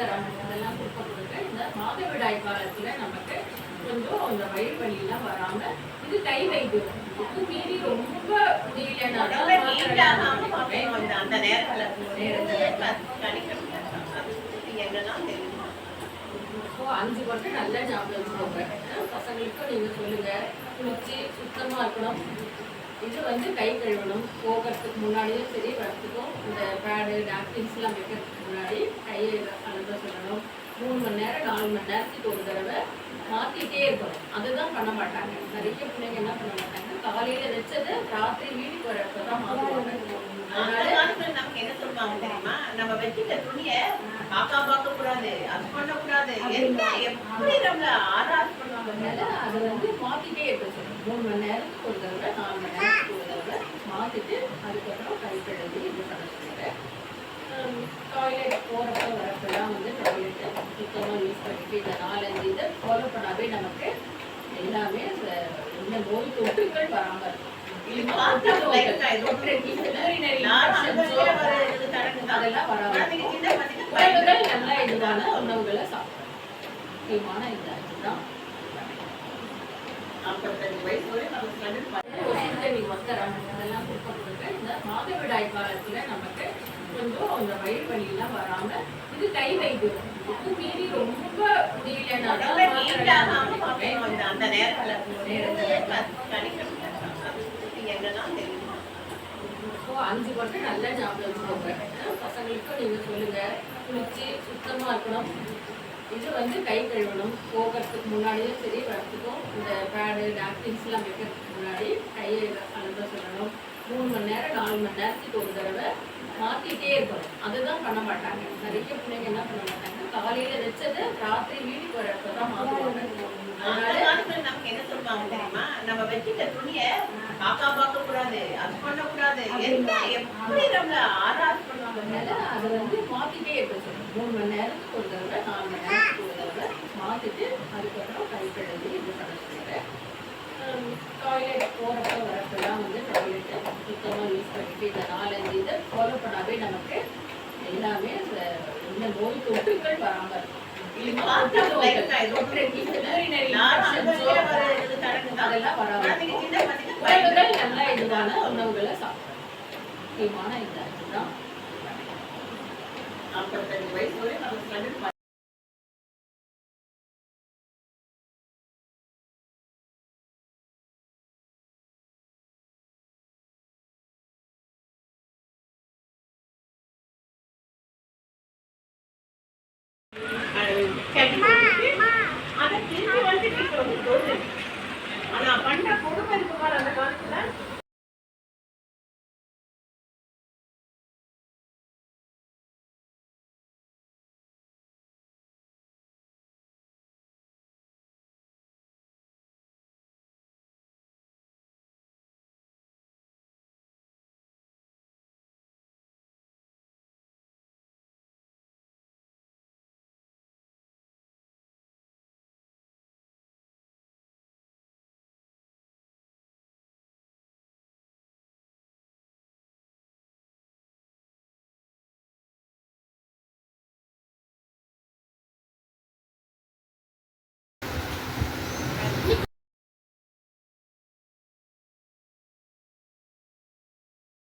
ஒத்தரம் இதெல்லாம் கொடுக்க இந்த மாதவிடாய் காலத்துல நமக்கு கொஞ்சம் அந்த வயிறு வலியெல்லாம் வராம இது கை வைத்தியம். இது மீறி ரொம்ப முடியலன்னா அந்த நேரத்துல ஸோ 5 மட்டும் நல்லா ஞாபகம் வச்சுக்கோங்க. பசங்களுக்கும் நீங்க சொல்லுங்க, குளிச்சு சுத்தமா இருக்கணும். இது வந்து கை கழுவணும். போகிறதுக்கு முன்னாடியும் சரி, வரத்துக்கும் இந்த பேடு நாப்கின்ஸ்லாம் வைக்கிறதுக்கு முன்னாடி கையை அழுத சொல்லணும். 3 மணி நேரம் 4 மணி நேரத்துக்கு ஒரு தடவை மாற்றிட்டே இருக்கணும். அதுதான் பண்ண மாட்டாங்க. நிறைய பிள்ளைங்க என்ன பண்ண மாட்டாங்க, காலையில் வச்சதை ராத்திரி வீட்டுக்கு வரப்போ தான் மாற்றுவாங்க. நமக்கு என்ன சொல்லுவாங்க தெரியுமா, நம்ம வச்சுக்க துணியை பார்க்க கூடாது, அது பண்ணக்கூடாது, எப்படி நம்மள ஆராய்ச்சி பண்ணுவாங்க. அதை வந்து மாற்றிட்டே இருக்க சொல்லணும். 3 மணி நேரத்துக்கு ஒரு தடவை 4 மணி நேரத்துக்கு ஒரு தடவை மாற்றிட்டு அதுக்கப்புறம் கை கழுவி இது பண்ண சொல்லுறேன். டாய்லெட் போகிறப்ப வரப்பெல்லாம் வந்து டாய்லெட்டை சுத்தமாக யூஸ் பண்ணிட்டு இந்த 4-5 இதை ஃபாலோ பண்ணாவே நமக்கு எல்லாமே இந்த நோய் தொற்றுகள் வராமல் இருக்கும். நல்லா இதுவான உணவுகளை சாப்பிடணும். முக்கியமான இந்த இதுதான். 45 வயசு வரை ஒத்தரம் இதெல்லாம் கொடுக்க இந்த மாதவிடாய் காலத்துல நமக்கு கொஞ்சம் அந்த வயிறு வலியெல்லாம் வராம இது கை வைத்தியம். இது மீறி ரொம்ப முடியலன்னா அந்த நேரத்துல ஸோ 5 மட்டும் நல்லா ஞாபகம் வச்சுக்கோங்க. பசங்களுக்கும் நீங்க சொல்லுங்க, குளிச்சு சுத்தமா இருக்கணும். இது வந்து கை கழுவணும். போகிறதுக்கு முன்னாடியும் சரி, வரத்துக்கும் இந்த பேடு நாப்கின்ஸ்லாம் வைக்கிறதுக்கு முன்னாடி கையை அழுத சொல்லணும். 3 மணி நேரம் 4 மணி நேரத்துக்கு ஒரு தடவை மாற்றிட்டே இருக்கணும். அதுதான் பண்ண மாட்டாங்க. நிறைய பிள்ளைங்க என்ன பண்ண மாட்டாங்க, காலையில் வச்சதை ராத்திரி வீட்டுக்கு வரப்போ தான் மாற்றுவாங்க. நமக்கு என்ன சொல்லுவாங்க தெரியுமா, நம்ம வச்சுக்க துணியை பார்க்க கூடாது, அது பண்ணக்கூடாது, எப்படி நம்மள ஆராய்ச்சி பண்ணுவாங்க. அதை வந்து மாற்றிட்டே இருக்க சொல்லணும். 3 மணி நேரத்துக்கு ஒரு தடவை 4 மணி நேரத்துக்கு ஒரு தடவை மாற்றிட்டு அதுக்கப்புறம் கை கழுவி இது பண்ண சொல்லுறேன். டாய்லெட் போகிறப்ப வரப்பெல்லாம் வந்து டாய்லெட்டை சுத்தமாக யூஸ் பண்ணிட்டு இந்த 4-5 இதை ஃபாலோ பண்ணாவே நமக்கு எல்லாமே இந்த நோய் தொற்றுகள் வராமல் இருக்கும். அதெல்லாம் வராமல் நல்லா இதுவான உணவுகளை சாப்பிடணும். முக்கியமான இந்த இதுதான். 45 வயசு வரை நம்ம Thank you.